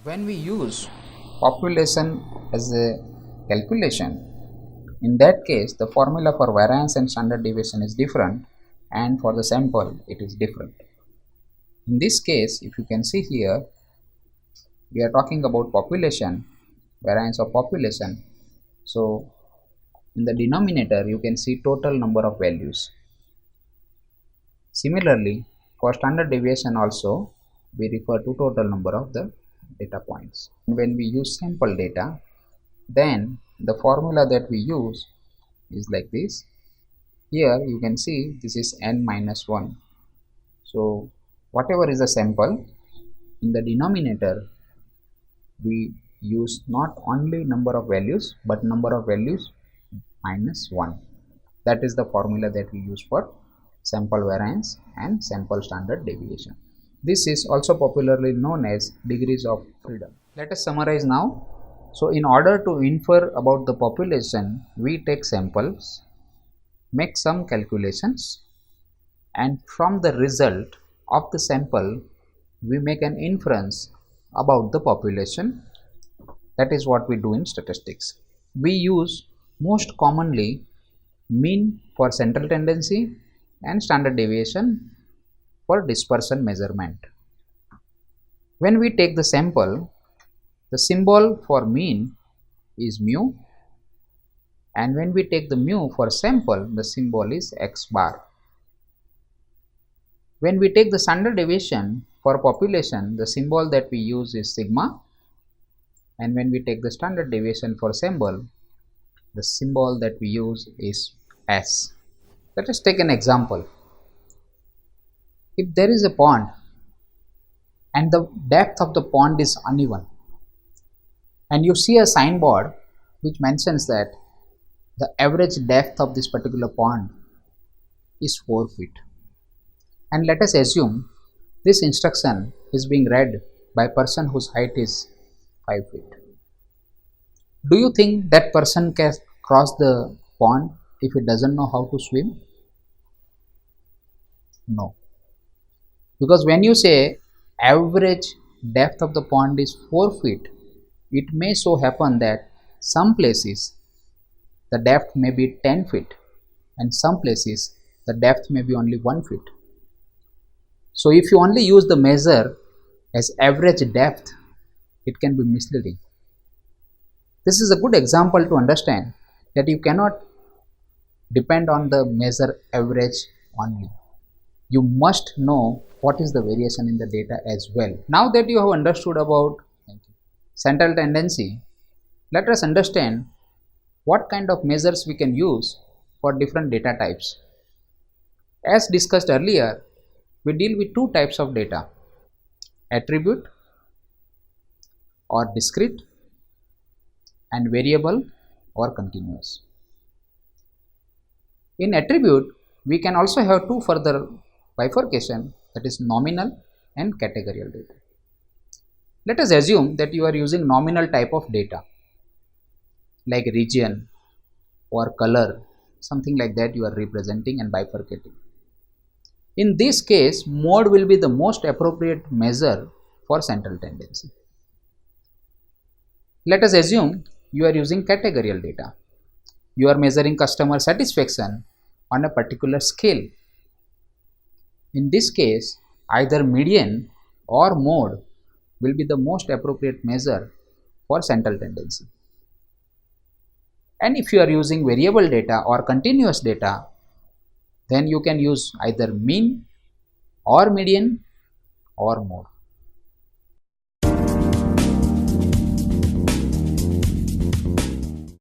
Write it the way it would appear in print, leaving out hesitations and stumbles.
When we use population as a calculation, in that case the formula for variance and standard deviation is different, and for the sample it is different. In this case, if you can see here, we are talking about population, variance of population. So in the denominator you can see total number of values. Similarly, for standard deviation also we refer to total number of the data points. When we use sample data, then the formula that we use is like this. Here you can see this is n minus 1. So whatever is the sample, in the denominator we use not only number of values but number of values minus 1. That is the formula that we use for sample variance and sample standard deviation. This is also popularly known as degrees of freedom. Let us summarize now. So in order to infer about the population, we take samples, make some calculations, and from the result of the sample we make an inference about the population. That is what we do in statistics. We use most commonly mean for central tendency and standard deviation for dispersion measurement. When we take the sample, the symbol for mean is mu, and when we take the mu for sample, the symbol is x bar. When we take the standard deviation for population, the symbol that we use is sigma, and when we take the standard deviation for sample, the symbol that we use is s. Let us take an example. If there is a pond and the depth of the pond is uneven, and you see a signboard which mentions that the average depth of this particular pond is 4 feet, and let us assume this instruction is being read by a person whose height is 5 feet. Do you think that person can cross the pond if he doesn't know how to swim? No. Because when you say average depth of the pond is 4 feet, it may so happen that some places the depth may be 10 feet and some places the depth may be only 1 feet. So if you only use the measure as average depth, it can be misleading. This is a good example to understand that you cannot depend on the measure average only. You must know what is the variation in the data as well. Now that you have understood about central tendency, let us understand what kind of measures we can use for different data types. As discussed earlier, we deal with two types of data: attribute or discrete, and variable or continuous. In attribute, we can also have two further bifurcation, that is nominal and categorical data. Let us assume that you are using nominal type of data like region or color, something like that you are representing and bifurcating. In this case, mode will be the most appropriate measure for central tendency. Let us assume you are using categorical data. You are measuring customer satisfaction on a particular scale. In this case, either median or mode will be the most appropriate measure for central tendency. And if you are using variable data or continuous data, then you can use either mean or median or mode.